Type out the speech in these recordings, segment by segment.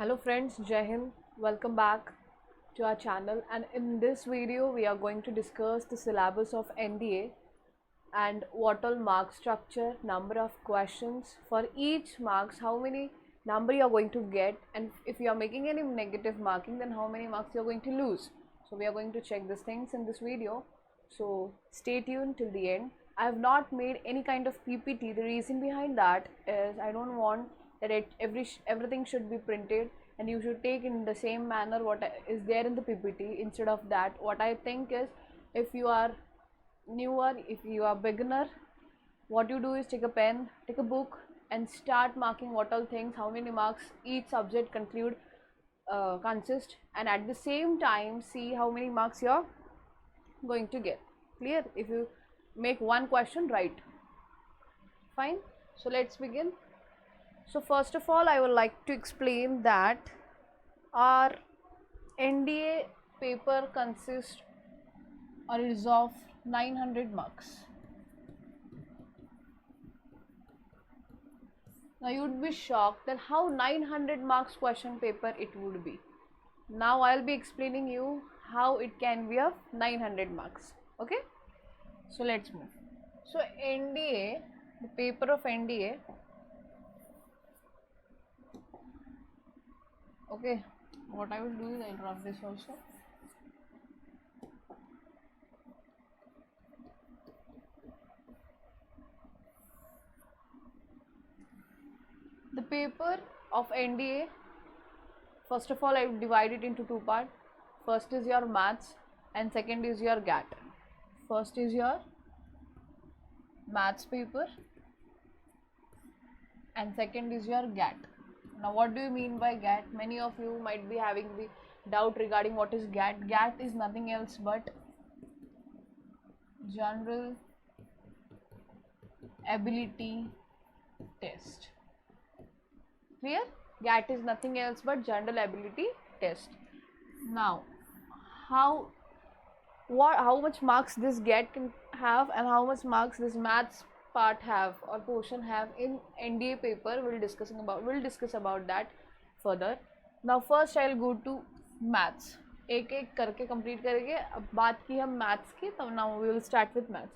Hello friends, Jai Hind. Welcome back to our channel, and in this video we are going to discuss the syllabus of NDA and what all mark structure, number of questions for each marks, how many number you are going to get, and if you are making any negative marking then how many marks you are going to lose. So we are going to check these things in this video, so stay tuned till the end. I have not made any kind of PPT. The reason behind that is I don't want that everything should be printed and you should take in the same manner what is there in the PPT. Instead of that, what I think is, if you are newer, if you are beginner, what you do is take a pen, take a book and start marking what all things, how many marks each subject consist, and at the same time see how many marks you're going to get. Clear? If you make one question right, fine. So let's begin. So first of all, I would like to explain that our NDA paper consists or is of 900 marks. Now you would be shocked that how 900 marks question paper it would be. Now I'll be explaining you how it can be of 900 marks. Okay, so let's move. So NDA, the paper of NDA, okay, what I will do is I'll rub this also. The paper of NDA, first of all I will divide it into two parts. First is your maths and second is your GAT. First is your maths paper and second is your GAT. Now what do you mean by GAT? Many of you might be having the doubt regarding what is GAT. GAT is nothing else but General Ability Test. Clear? GAT is nothing else but General Ability Test. Now how much marks this GAT can have and how much marks this maths part have or portion have in NDA paper, we'll discuss about that further. Now first I'll go to maths. एक एक करके complete करेंगे. अब बात की हम maths की, तब now we will start with maths.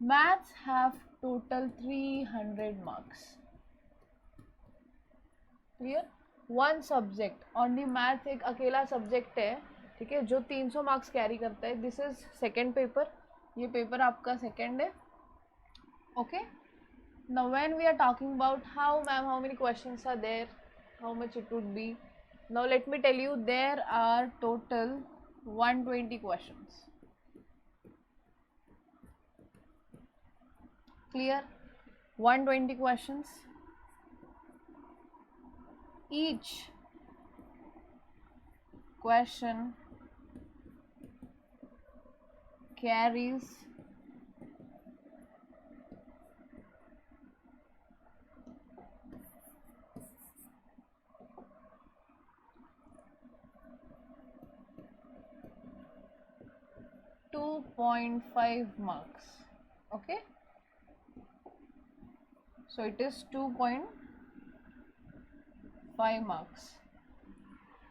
Maths have total 300 marks. Clear? One subject only maths एक अकेला सब्जेक्ट है, ठीक है, जो 300 मार्क्स कैरी करता है. This is second paper. ये पेपर आपका सेकेंड है. Okay, now when we are talking about how many questions are there, how much it would be, now let me tell you, there are total 120 questions. Clear? 120 questions. Each question carries 2.5 marks. Okay, so it is 2.5 marks.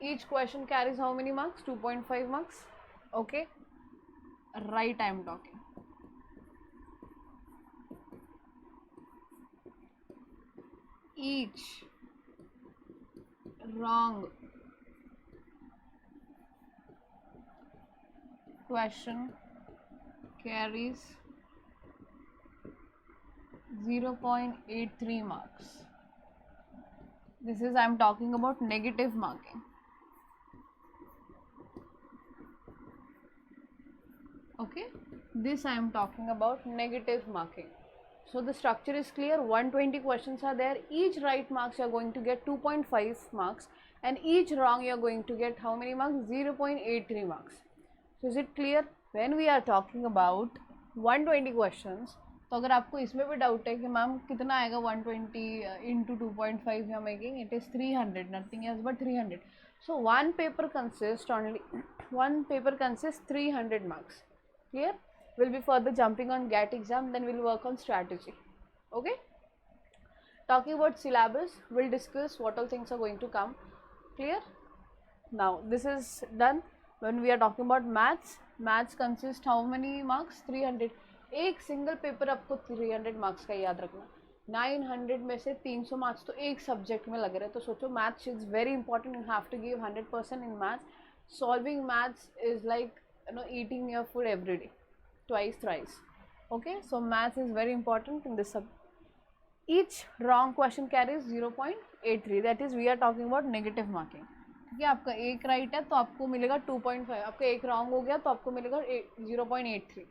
Each question carries how many marks? 2.5 marks. Okay, right, I am talking. Each wrong question carries 0.83 marks. This is, I am talking about negative marking. Okay, this I am talking about negative marking. So the structure is clear. 120 questions are there. Each right marks you are going to get 2.5 marks and each wrong you are going to get how many marks? 0.83 marks. So is it clear? When we are talking about 120 questions, तो अगर आपको इसमें भी doubt है कि ma'am कितना आएगा 120 into 2.5 you are making, it is 300, nothing else but 300. So one paper consists 300 marks. Clear? We'll be further jumping on GAT exam, then we'll work on strategy. Okay, talking about syllabus, we'll discuss what all things are going to come. Clear? Now this is done. When we are talking about maths consists how many marks? 300. एक single paper आपको 300 marks का याद रखना. 900 में से 300 marks तो एक subject में लग रहे हैं. तो सोचो maths is very important. You have to give 100% in maths. Solving maths is like eating your food every day, twice, thrice. Okay, so maths is very important in this each wrong question carries 0.83. That is we are talking about negative marking. ठीक है, आपका एक right है तो आपको मिलेगा 2.5. आपका एक रॉन्ग हो गया तो आपको मिलेगा 0.83.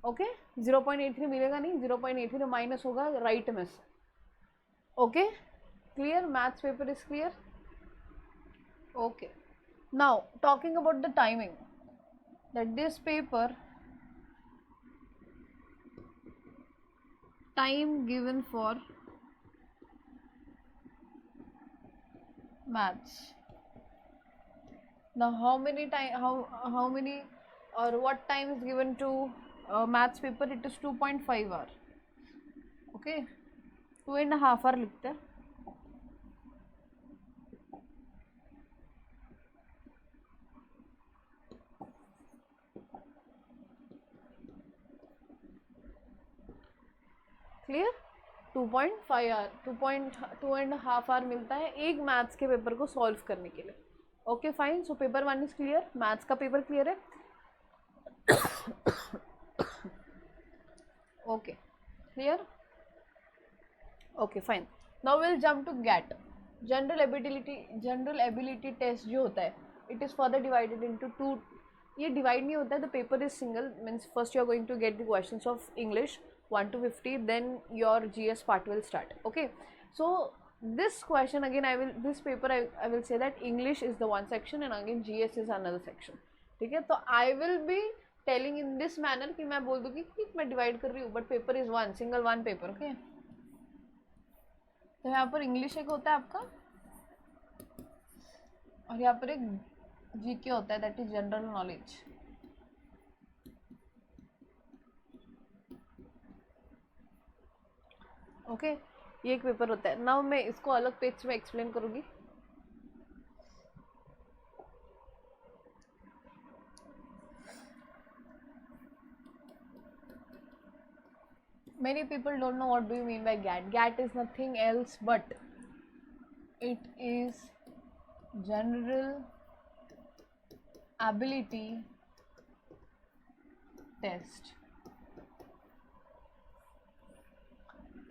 ओके, 0.83 मिलेगा नहीं, 0.83 माइनस होगा राइट में से. Okay, clear? Maths paper is clear? Okay. Now talking about the timing, that this paper time given for maths. Now how many time, how many or what time is given to maths paper? It is 2.5 hour. Okay, 2.5 hour लिखते हैं. Clear? 2.5 our, 2.5 hour मिलता है एक maths के paper को solve करने के लिए. Okay fine. So paper 1 is clear. Maths का पेपर क्लियर है. Okay, clear? Okay fine. Now will jump to GATE. General ability test जो होता है, it is further divided into 2. ये डिवाइड नहीं होता है. The paper is single. Means first you are going to get the questions of English 1 to 50, then your GS part will start. Okay, so this question again this paper I will say that English is the one section and again GS is another section. ठीक है, तो I will be telling in this manner कि मैं बोल दूँगी कि मैं divide कर रही हूँ, but paper is one, single one paper. Okay, तो यहाँ पर इंग्लिश एक होता है आपका और यहाँ पर एक GK होता है, that is general knowledge. Okay, ये एक पेपर होता है. नाउ मैं इसको अलग पेज में एक्सप्लेन करूँगी. Many people don't know what do you mean by GAT. GAT is nothing else but it is general ability test.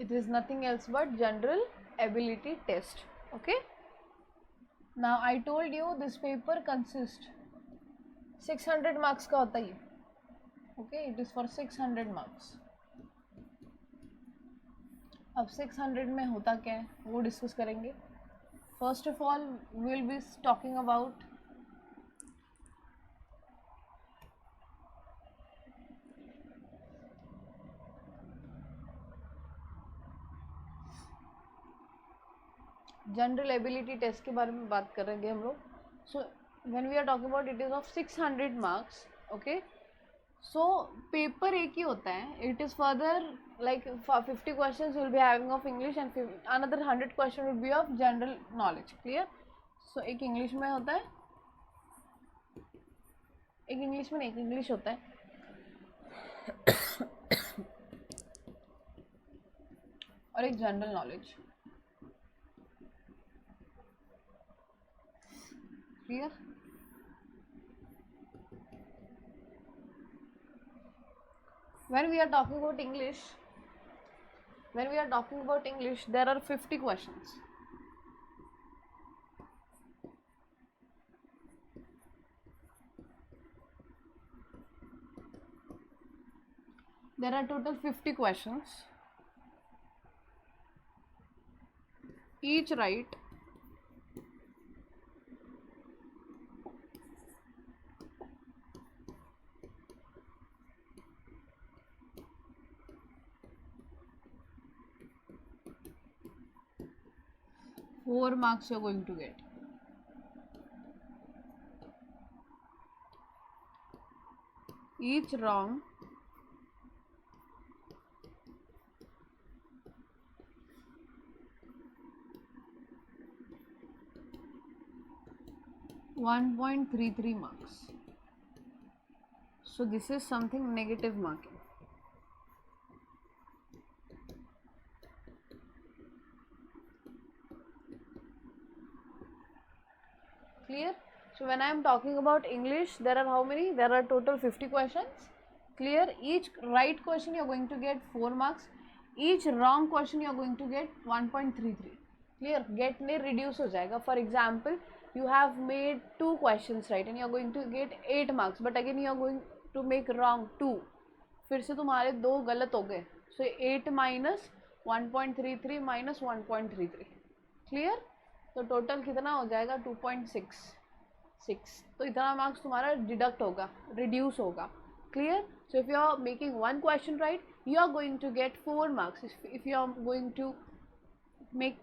It is nothing else but general ability test. Okay, now I told you this paper consists 600 marks का होता है. Okay, it is for 600 marks. अब 600 में होता क्या है वो discuss करेंगे. First of all we will be talking about general ability test के बारे में बात करेंगे हम लोग. So when we are talking about it is of 600 marks. Okay, so paper एक ही होता है. It is further like 50 questions will be having of English and another 100 question will be of general knowledge. Clear? So एक English में होता है, एक English में, एक इंग्लिश होता है. और एक general knowledge. Clear? When we are talking about English, there are 50 questions. There are total 50 questions. Each right four marks you are going to get. Each wrong 1.33 marks. So this is something negative marking. Clear? So when I am talking about English, there are how many? There are total 50 questions. Clear? Each right question you are going to get 4 marks. Each wrong question you are going to get 1.33. Clear? Get ने reduce हो जाएगा. For example, you have made 2 questions right and you are going to get 8 marks, but again you are going to make wrong 2. फिर से तुम्हारे 2 गलत हो गए. So 8 minus 1.33 minus 1.33. Clear? तो टोटल कितना हो जाएगा 2.66. तो इतना मार्क्स तुम्हारा डिडक्ट होगा, रिड्यूस होगा. Clear? So if you are making 1 question right, you are going to get 4 marks. If you are going to make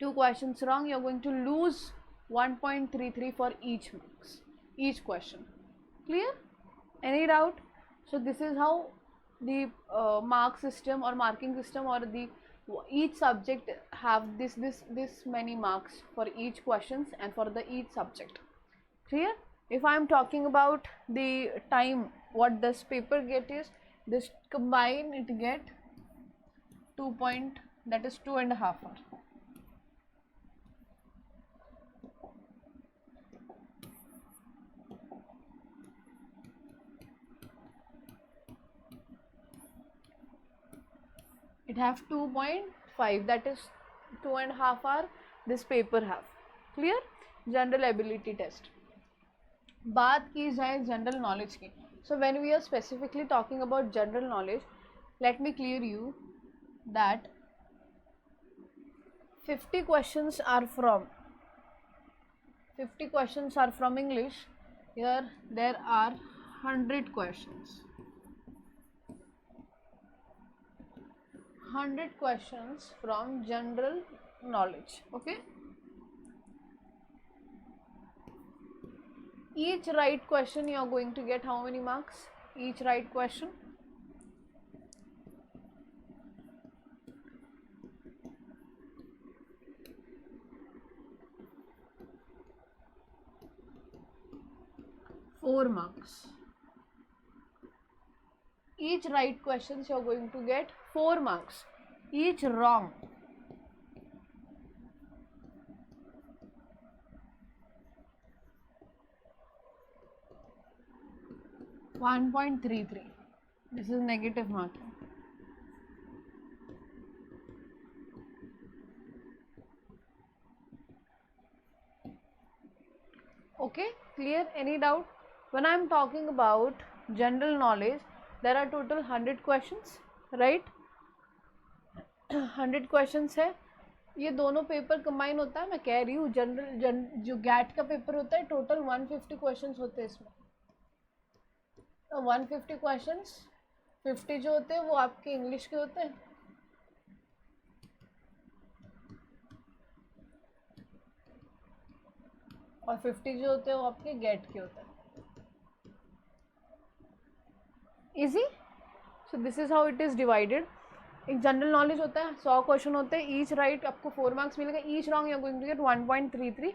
2 questions wrong, you are going to lose 1.33 for each marks, each question. Clear? Any doubt? So this is how the mark system or marking system or the each subject have this many marks for each questions and for the each subject. Clear? If I am talking about the time, what this paper get is this combine it get 2 point, that is 2.5 hours. It have 2.5, that is 2.5 hour this paper have. Clear? General ability test. बात की जाए general knowledge की. So when we are specifically talking about general knowledge, let me clear you that 50 questions are from English. Here there are 100 questions. 100 questions from general knowledge. Okay. Each right question you are going to get how many marks? Each right question. Four marks. Each right questions you are going to get 4 marks. Each wrong, (1.33). This is negative marking. Okay, clear? Any doubt? When I am talking about general knowledge, there are total 100 questions, right? 100 questions है. ये दोनों paper combine होता है. मैं कह रही हूँ general जो गैट का पेपर होता है टोटल 150 क्वेश्चंस होते हैं इसमें. 150 क्वेश्चंस, 50 जो होते हैं वो आपके इंग्लिश के होते हैं, और 50 जो होते हैं वो आपके गेट के होते हैं. Easy. So this is how it is divided. एक जनरल नॉलेज होता है, 100 क्वेश्चन होते हैं. ईच राइट आपको 4 मार्क्स मिलेगा. Each wrong you are going to get 1.33.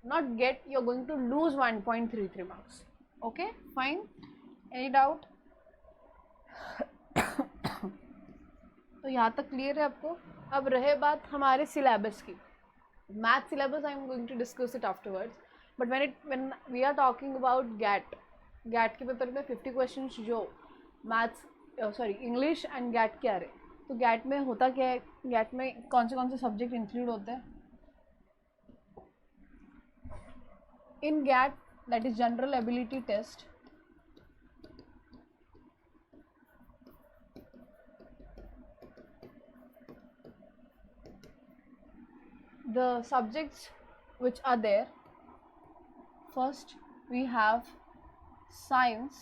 Not get, you are going to lose 1.33 marks. Okay, fine. Any doubt? तो यहाँ तक क्लियर है आपको. अब रहे बात हमारे सिलेबस की. Math syllabus I am going to discuss it afterwards. But when we are talking about GATE के पेपर में 50 क्वेश्चन जो मैथ्स इंग्लिश एंड गैट के आ रहे. तो गैट में होता क्या है, गैट में कौन से सब्जेक्ट इंक्लूड होते हैं? In GAT, that is general ability test, the subjects which are there, first we have science.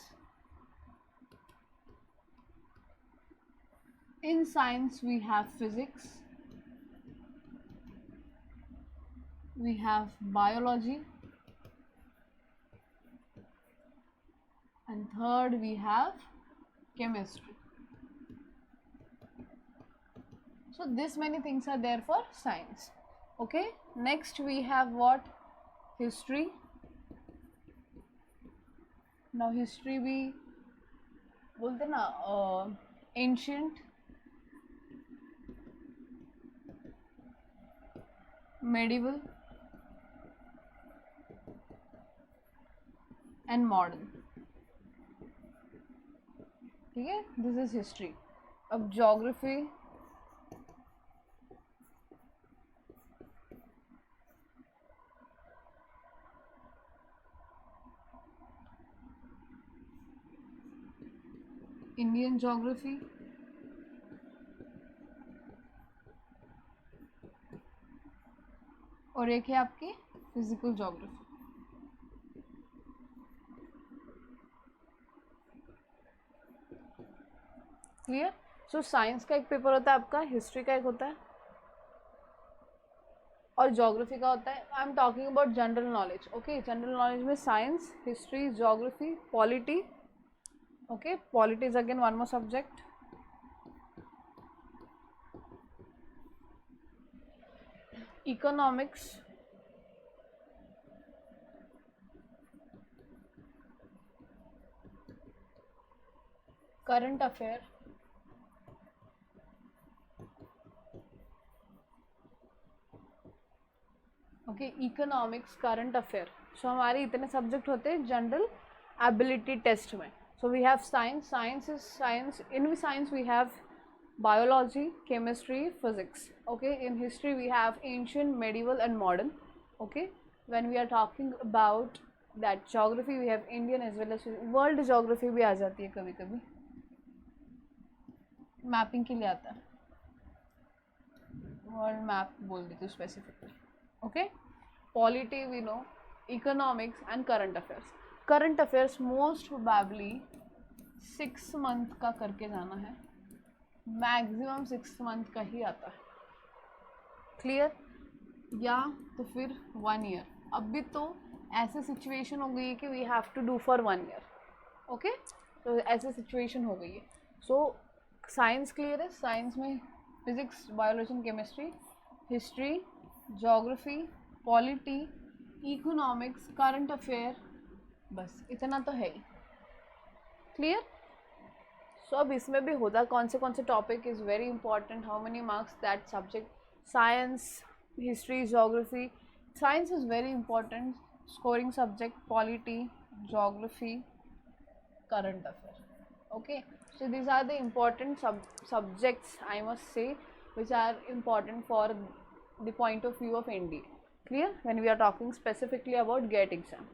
In science we have physics, we have biology, and third we have chemistry. So this many things are there for science. Okay, next we have what? History, now history भी बोलते ना, ancient, medieval and modern. ठीक है, this is history. अब geography, Indian geography, और एक है आपकी physical geography. Clear? So science का एक पेपर होता है आपका, हिस्ट्री का एक होता है, और ज्योग्राफी का होता है। I am talking about general knowledge. Okay, general knowledge में science, history, geography, polity. Okay, polity is again one more subject. Economics, current affair, okay, economics, current affair. So हमारे इतने सब्जेक्ट होते हैं जनरल एबिलिटी टेस्ट में। So we have science, science is science, in science we have biology, chemistry, physics. Okay, in history we have ancient, medieval and modern. Okay, when we are talking about that geography we have Indian as well as world geography भी आ जाती है कभी कभी, mapping के लिए आता है, world map बोल देती हूँ specifically. Okay, polity we know, economics and current affairs. Current affairs most probably 6 month का करके जाना है, मैक्सिमम 6 मंथ का ही आता है। क्लियर? या तो फिर 1 ईयर। अभी तो ऐसे सिचुएशन हो गई है कि we have to do for 1 year. Okay, तो ऐसे सिचुएशन हो गई है। सो साइंस क्लियर है, साइंस में physics, biology and chemistry, history, geography, polity, economics, current affair, बस इतना तो है ही। क्लियर? सो अब इसमें भी होता कौन से topic is very important, how many marks that subject, science, history, geography. Science is very important, scoring subject, polity, geography, current affair. Okay, so these are the important subjects I must say which are important for the point of view of NDA. Clear? When we are talking specifically about GATE exam,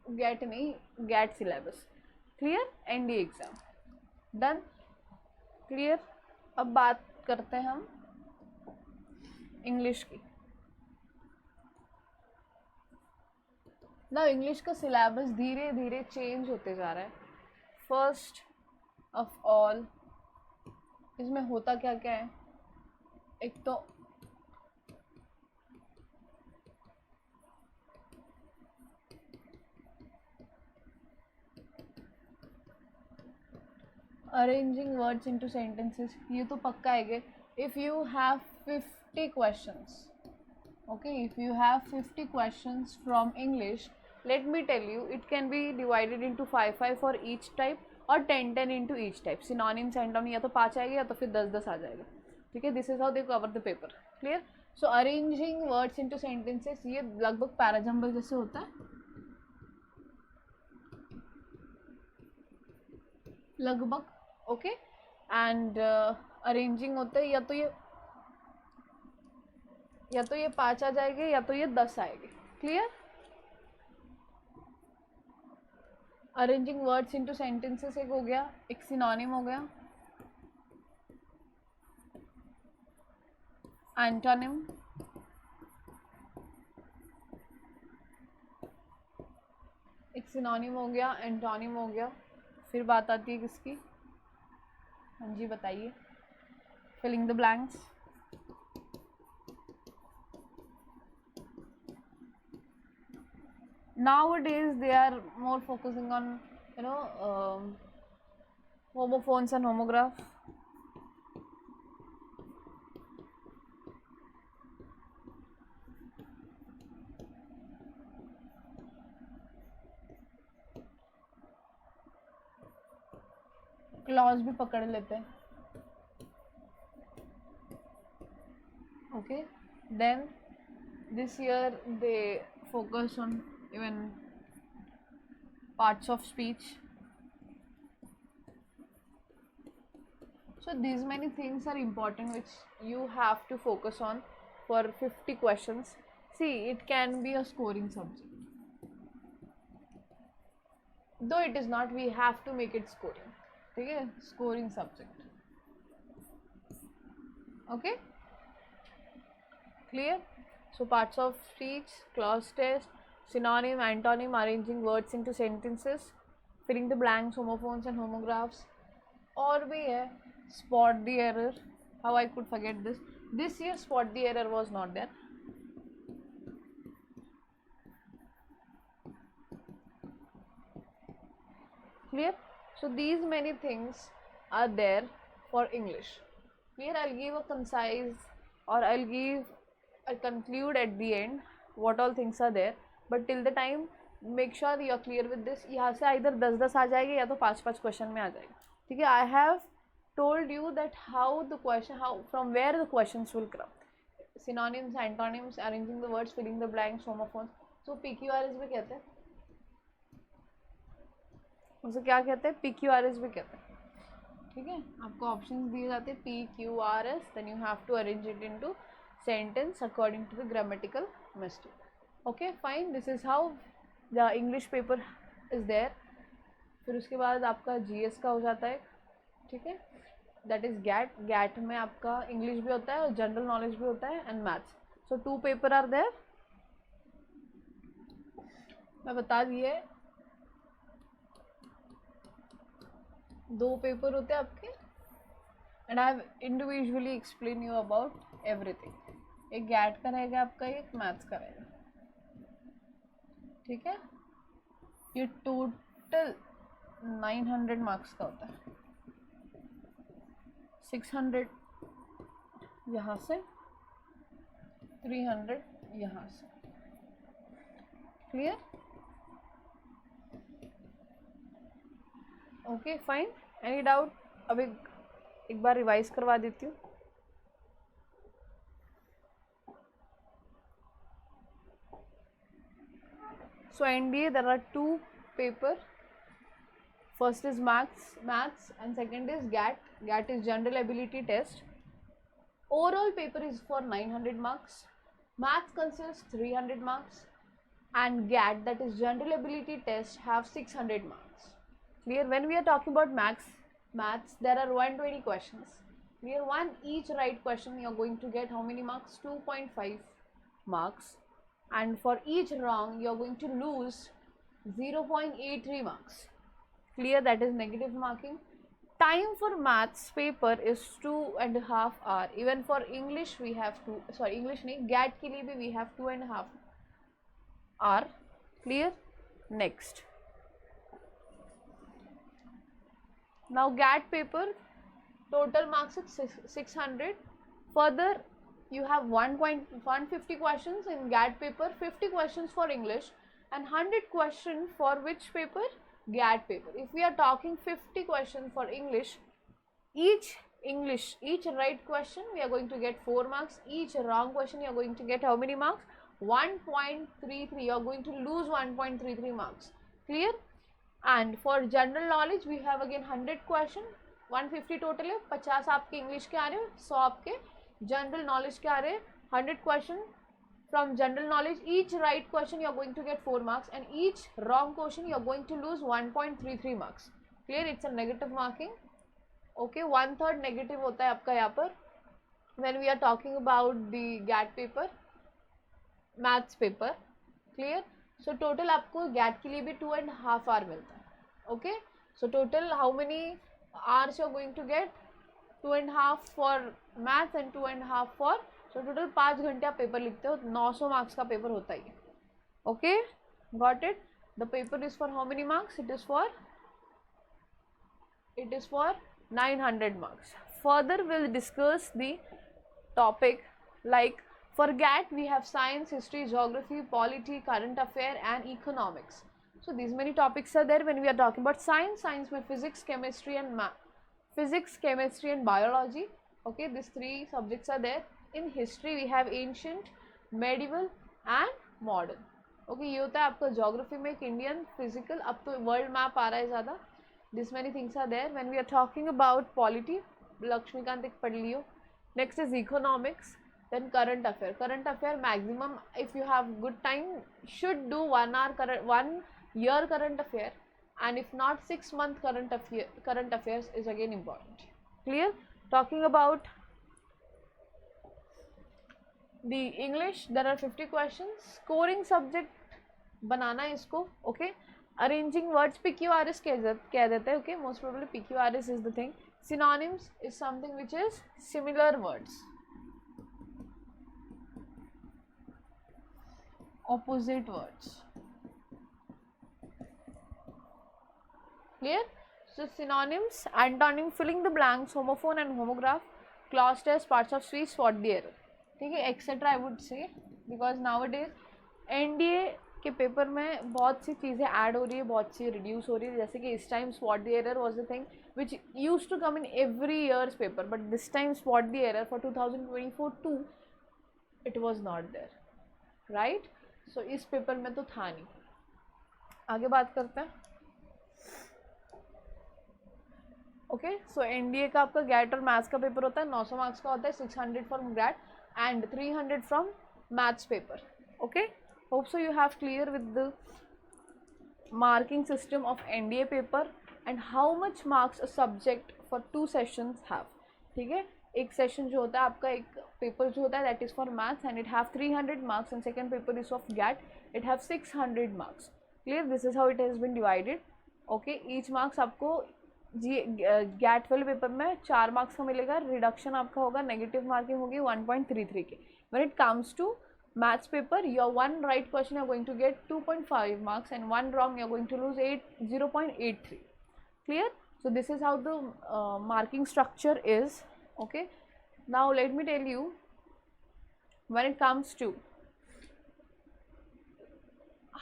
GATE नहीं, GATE syllabus. Clear? NDA exam done. Clear? अब बात करते हैं हम English की। ना English का syllabus धीरे धीरे चेंज होते जा रहा है। फर्स्ट ऑफ ऑल इसमें होता क्या क्या है, एक तो अरेंजिंग वर्ड्स इनटू सेंटेंसेस, ये तो पक्का है। If you have 50 questions, okay, if you have 50 questions from English, let me tell you it can be divided into 5 for each type और 10 into each type. synonyms antonym या तो 5 आएगा या तो फिर 10 आ जाएगा। ठीक है, this is how they cover the paper. Clear? So arranging words into sentences ये लगभग पैराजम्बल जैसे होता है, लगभग। ओके, एंड अरेंजिंग होता है या तो ये 5 आ जाएंगे या तो ये 10 आएंगे। Clear? Arranging words into sentences एक हो गया, एक सिनोनिम हो गया, एंटोनिम, एक सिनोनिम हो गया, एंटोनिम हो गया। फिर बात आती है किसकी? हाँ जी बताइए, filling the blanks. Nowadays they are more focusing on homophones and homograph. लॉज भी पकड़ लेते हैं. Okay, then this year they focus on even parts of speech. So these many things are important which you have to focus on for 50 questions. See, it can be a scoring subject. Though it is not, we have to make it scoring. Okay, scoring subject. Okay, clear? So parts of speech, clause test, synonym, antonym, arranging words into sentences, filling the blanks, homophones and homographs. और भी है, spot the error. How I could forget this? This year spot the error was not there. Clear? So these many things are there for English. Clear? I'll give a concise, or I'll conclude at the end what all things are there. But till the time, make sure you are clear with this. यहाँ से either 10-10 आ जाएगी या तो 5-5 question में आ जाएगी. ठीक है? I have told you that from where the questions will come. Synonyms, antonyms, arranging the words, filling the blanks, homophones. So PQRS भी कहते हैं. उसे क्या कहते हैं? PQRS भी कहते हैं. ठीक है, आपको ऑप्शंस दिए जाते हैं PQRS, then you have to arrange it into sentence according to the grammatical mistake. Okay, fine. This is how the English paper is there. फिर उसके बाद आपका GS का हो जाता है. ठीक है, that is GAT. GAT में आपका इंग्लिश भी होता है और जनरल नॉलेज भी होता है and maths. So 2 paper are there. मैं बता दिए 2 पेपर होते हैं आपके and I have individually explain you about everything. एक गैट का रहेगा आपका, एक मैथ्स का रहेगा. ठीक है, ये टोटल 900 मार्क्स का होता है. 600 यहाँ से, 300 यहाँ से. Clear? Okay, fine. Any doubt? अब एक बार रिवाइज करवा देती हूँ. So NDA there are 2 paper. First is maths and second is GAT. GAT is general ability test. Overall paper is for 900 marks. Maths consists 300 marks and GAT, that is general ability test, have 600 marks. Clear? When we are talking about maths there are 120 questions. Clear? One each right question you are going to get how many marks? 2.5 marks. And for each wrong you are going to lose 0.83 marks. Clear? That is negative marking. Time for maths paper is 2.5 hours. Even for English we have English नहीं, GAT के लिए भी we have 2.5 hours. Clear? Next. Now GAT paper total marks is 600. Further you have 150 questions in GAT paper, 50 questions for English and 100 questions for which paper? GAT paper. If we are talking 50 questions for English, each right question we are going to get 4 marks. Each wrong question you are going to get how many marks? 1.33. You are going to lose 1.33 marks. Clear? And for general knowledge we have again 100 question, 150 total है. 50 आपके English के आ रहे हैं, 100 आपके general knowledge के आ रहे हैं. 100 question from general knowledge. Each right question you are going to get 4 marks and each wrong question you are going to lose 1.33 marks. Clear? It's a negative marking. Okay, 1/3 negative होता है आपका यहाँ पर when we are talking about the GATE paper, maths paper. Clear? So total आपको GATE के लिए भी 2.5 hour मिलता है. Okay, so total how many hours you are going to get? 2.5 for maths and 2.5 for, so total 5 घंटे आप paper लिखते हो. 900 मार्क्स का पेपर होता है. Okay, got it? The paper is for how many marks? It is for 900 marks. Further we'll discuss the topic like for GAT we have science, history, geography, polity, current affair and economics. So these many topics are there when we are talking about science. Science में physics, chemistry and physics, chemistry and biology. Okay, these three subjects are there. In history we have ancient, medieval and modern. Okay, ये होता है आपका geography में एक Indian, physical, अब तो world map आ रहा है ज़्यादा. This many things are there. When we are talking about polity, Laxmikant एक पढ़ लियो. Next is economics, then current affair. Current affair maximum, if you have good time, should do 1 hour current, 1 year current affair, and if not 6 month current affairs is again important. Clear? Talking about the English, there are 50 questions. Scoring subject बनाना है इसको. Okay, arranging words, PQRS कह देते हैं. Okay, most probably PQRS is the thing. Synonyms is something which is similar words, opposite words. Clear? So synonyms, antonym, filling the blanks, homophone and homograph, clause test, parts of speech, spot the error. ठीक है, etcetera I would say, because now days NDA के paper में बहुत सी चीज़ें add हो रही है, बहुत सी रिड्यूस हो रही है. जैसे कि इस time spot the error was the thing which used to come in every years paper, but this time spot the error for 2024-2 it was not there, right. So इस पेपर में तो था नहीं. आगे बात करते हैं. ओके, सो एनडीए का आपका गैट और मैथ्स का पेपर होता है, 900 मार्क्स का होता है, 600 from gate and 300 from maths paper. Okay, hope so you have clear with the marking system of NDA paper and how much marks a subject for 2 sessions have. ठीक है, एक session जो होता है आपका, एक पेपर जो होता है that is for maths and it have 300 marks and second paper is of GAT, it have 600 marks. Clear? This is how it has been divided. Okay, each marks आपको गैट वाले पेपर में 4 marks का मिलेगा. Reduction आपका होगा, negative marking होगी 1.33 के. When it comes to maths paper, your 1 right question you are going to get 2.5 marks and 1 wrong you are going to lose 0.83. Clear? So this is how the marking structure is. Okay, now let me tell you when it comes to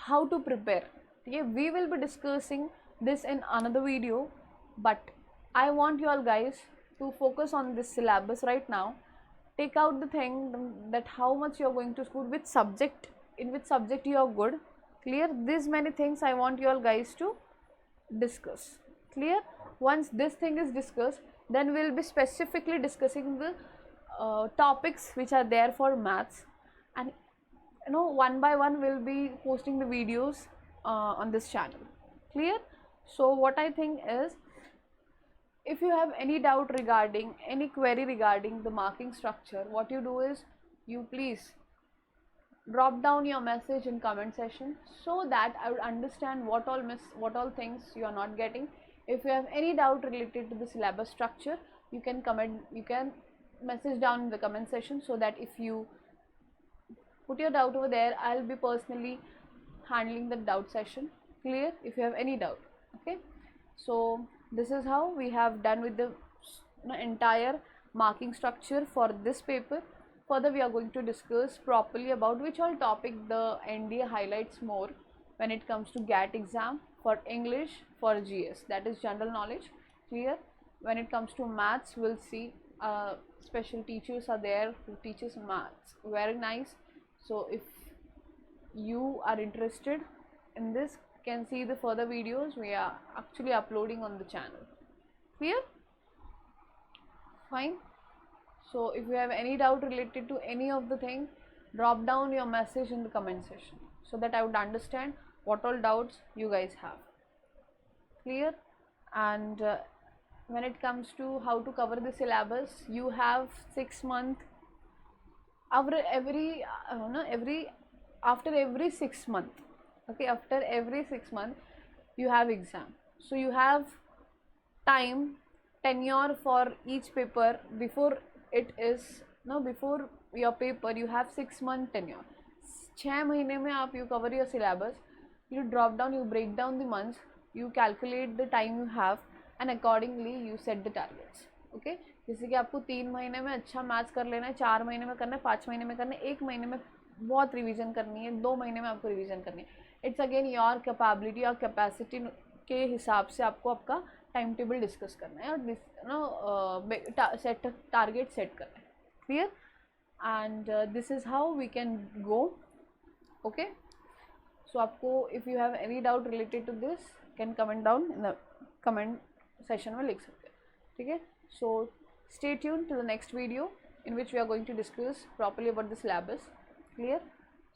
how to prepare. ठीक है, we will be discussing this in another video, but I want you all guys to focus on this syllabus right now. Take out the thing that how much you are going to school, which subject, in which subject you are good. Clear? These many things I want you all guys to discuss. Clear? Once this thing is discussed, then we'll be specifically discussing the topics which are there for maths, and you know, one by one we'll be posting the videos on this channel. Clear? So what I think is, if you have any doubt regarding, any query regarding the marking structure, what you do is you please drop down your message in comment section so that I would understand what all things you are not getting. If you have any doubt related to the syllabus structure, you can comment, you can message down in the comment section, so that if you put your doubt over there, I'll be personally handling the doubt session. Clear? If you have any doubt. Okay, so this is how we have done with the entire marking structure for this paper. Further we are going to discuss properly about which all topic the NDA highlights more when it comes to GAT exam, for English, for GS, that is general knowledge. Clear? When it comes to maths, we'll see special teachers are there who teaches maths very nice. So if you are interested in this, can see the further videos we are actually uploading on the channel. Clear? Fine. So if you have any doubt related to any of the thing, drop down your message in the comment section, so that I would understand what all doubts you guys have. Clear? And when it comes to how to cover the syllabus, you have 6 months. After every 6 months. Okay, after every 6 months you have exam, so you have time, tenure for each paper. Before it is, no, before your paper you have 6 month tenure. 6 महीने में आप you cover your syllabus, you drop down, you break down the months, you calculate the time you have, and accordingly you set the targets. Okay, जैसे कि आपको 3 महीने में अच्छा maths कर लेना है, 4 महीने में करना है, 5 महीने में करना है, 1 महीने में बहुत रिवीजन करनी है, 2 महीने में आपको रिवीजन करनी है. इट्स अगेन योर कैपेबिलिटी और कैपेसिटी के हिसाब से आपको आपका टाइम टेबल डिस्कस करना है और सेट टारगेट सेट करना है. Clear? And this is how we can go. Okay, so आपको if you have any doubt related to this can comment down in the comment session में लिख सकते हैं. ठीक है, सो stay tuned to the next video in which we are going to discuss properly about the syllabus. Clear?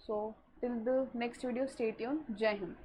So till the next video, stay tuned. Jai Hind.